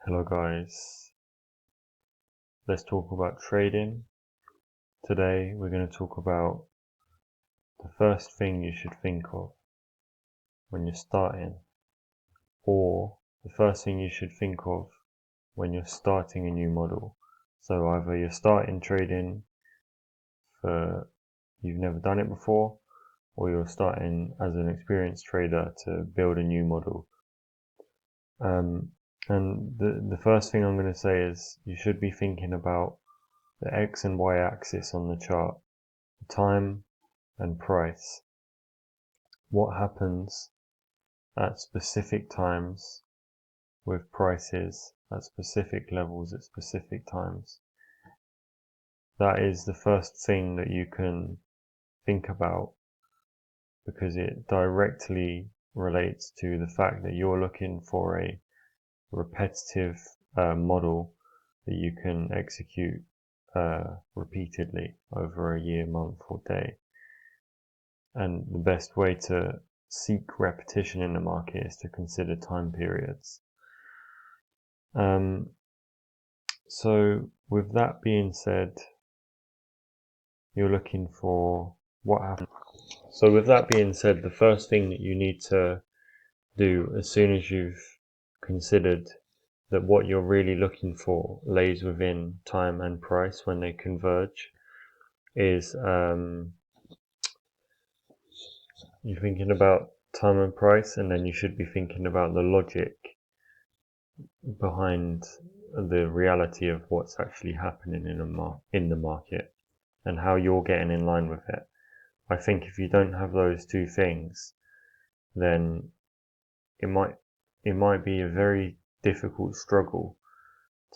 Hello guys, let's talk about trading. Today we're going to talk about the first thing you should think of when you're starting, or the first thing you should think of when you're starting a new model. So either you're starting trading for you've never done it before, or you're starting as an experienced trader to build a new model. And the first thing I'm going to say is you should be thinking about the X and Y axis on the chart, time and price. What happens at specific times with prices at specific levels at specific times. That is the first thing that you can think about, because it directly relates to the fact that you're looking for a repetitive model that you can execute repeatedly over a year, month, or day. And the best way to seek repetition in the market is to consider time periods. So with that being said, you're looking for what happens. So with that being said, the first thing that you need to do as soon as you've considered that what you're really looking for lays within time and price when they converge is you're thinking about time and price, and then you should be thinking about the logic behind the reality of what's actually happening in the market and how you're getting in line with it. I think if you don't have those two things, then it might be a very difficult struggle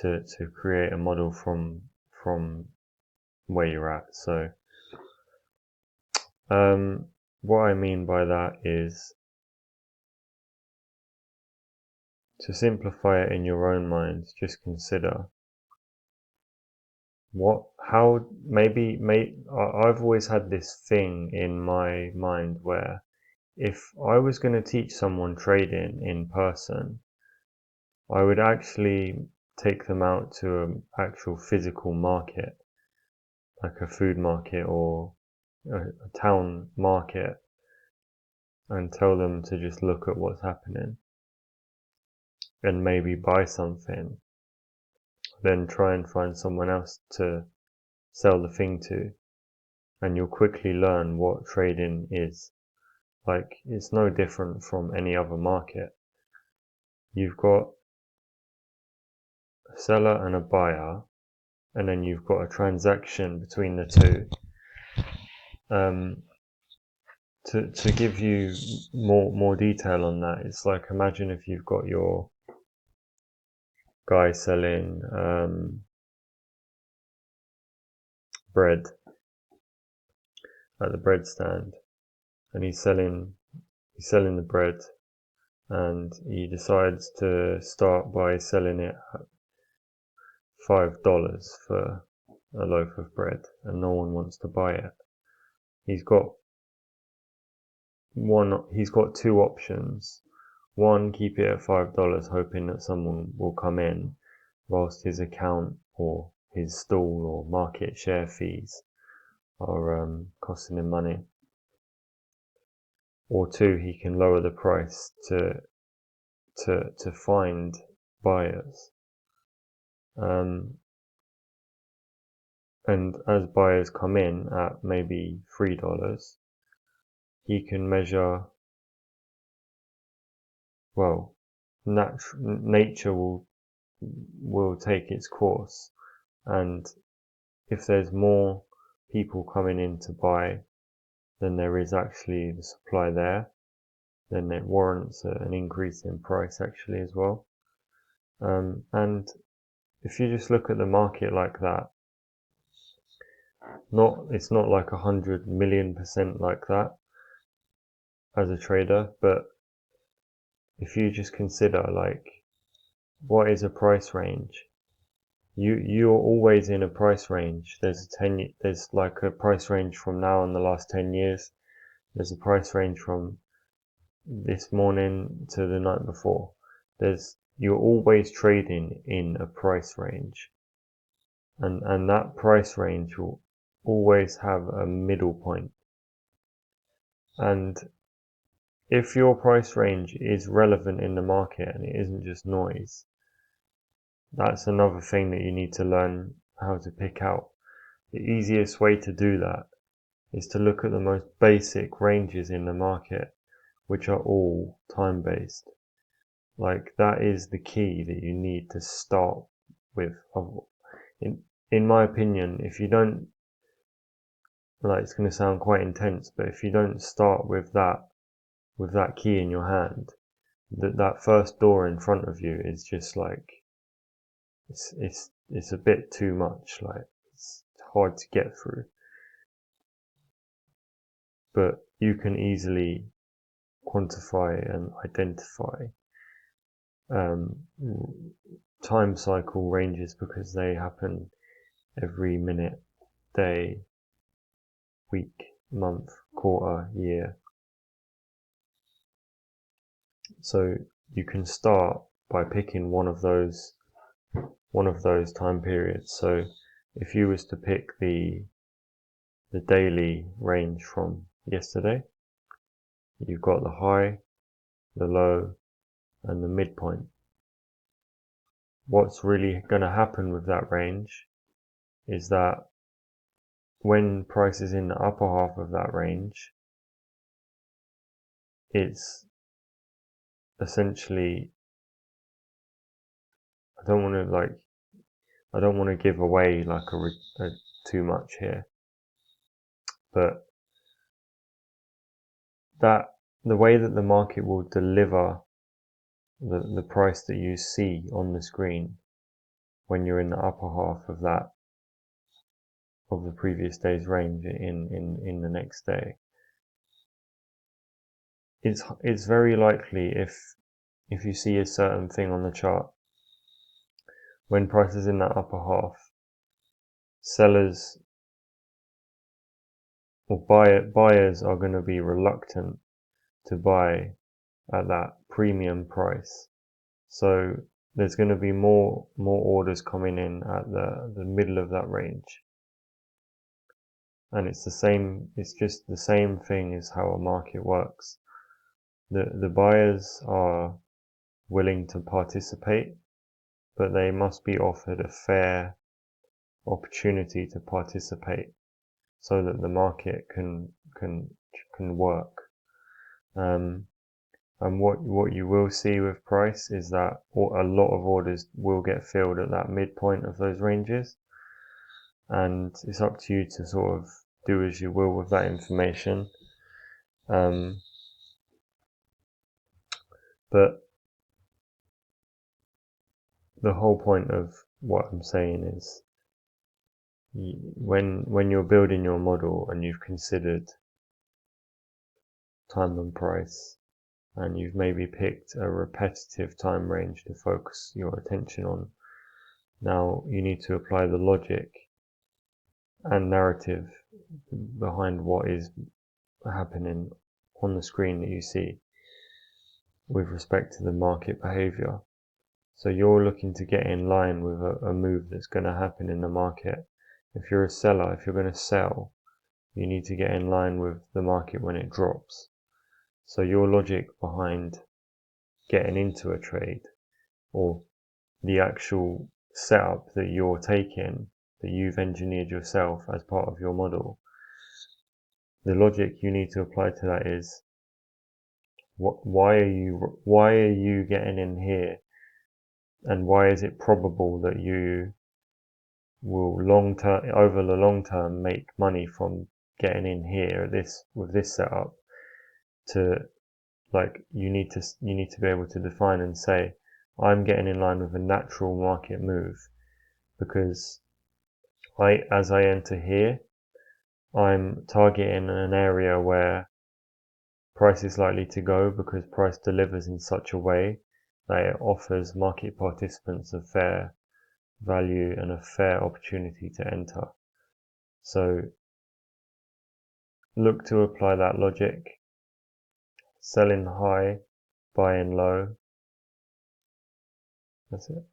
to create a model from where you're at. So what I mean by that is, to simplify it in your own mind, just consider I've always had this thing in my mind where if I was going to teach someone trading in person, I would actually take them out to an actual physical market, like a food market or a town market, and tell them to just look at what's happening and maybe buy something, then try and find someone else to sell the thing to, and you'll quickly learn what trading is. Like, it's no different from any other market. You've got a seller and a buyer, and then you've got a transaction between the two. To give you more detail on that, it's like, imagine if you've got your guy selling bread at the bread stand, and he's selling the bread, and he decides to start by selling it at $5 for a loaf of bread, and no one wants to buy it. He's got two options. One, keep it at $5, hoping that someone will come in, whilst his account or his stall or market share fees are costing him money. Or two, he can lower the price to find buyers. And as buyers come in at maybe $3, he can measure, well, nature will take its course, and if there's more people coming in to buy than there is actually the supply there, then it warrants an increase in price actually as well. And if you just look at the market like that, it's not like 100,000,000% like that as a trader, but if you just consider, like, what is a price range? You're always in a price range. There's like a price range from now and the last 10 years. There's a price range from this morning to the night before. There's you're always trading in a price range, and that price range will always have a middle point. And if your price range is relevant in the market and it isn't just noise, that's another thing that you need to learn how to pick out. The easiest way to do that is to look at the most basic ranges in the market, which are all time-based. Like, that is the key that you need to start with. In my opinion, if you don't, like, it's going to sound quite intense, but if you don't start with that key in your hand, that first door in front of you is just like, it's a bit too much. Like, it's hard to get through, but you can easily quantify and identify time cycle ranges because they happen every minute, day, week, month, quarter, year. So you can start by picking one of those time periods. So if you was to pick the daily range from yesterday, you've got the high, the low, and the midpoint. What's really going to happen with that range is that when price is in the upper half of that range, it's essentially, I don't want to give away like too much here, but that the way that the market will deliver the price that you see on the screen when you're in the upper half of the previous day's range in the next day, it's very likely if you see a certain thing on the chart, when price is in that upper half, sellers or buyers are going to be reluctant to buy at that premium price. So there's going to be more orders coming in at the middle of that range. And it's just the same thing as how a market works. The buyers are willing to participate, but they must be offered a fair opportunity to participate so that the market can work. And what you will see with price is that a lot of orders will get filled at that midpoint of those ranges, and it's up to you to sort of do as you will with that information. But the whole point of what I'm saying is, when you're building your model and you've considered time and price, and you've maybe picked a repetitive time range to focus your attention on, now you need to apply the logic and narrative behind what is happening on the screen that you see with respect to the market behavior. So you're looking to get in line with a move that's going to happen in the market. If you're a seller, if you're going to sell, you need to get in line with the market when it drops. So your logic behind getting into a trade, or the actual setup that you're taking, that you've engineered yourself as part of your model, the logic you need to apply to that is, why are you getting in here, and why is it probable that you will over the long term make money from getting in here with this setup? You need to be able to define and say, I'm getting in line with a natural market move because as I enter here, I'm targeting an area where price is likely to go because price delivers in such a way that it offers market participants a fair value and a fair opportunity to enter. So look to apply that logic, selling high, buying low, That's it.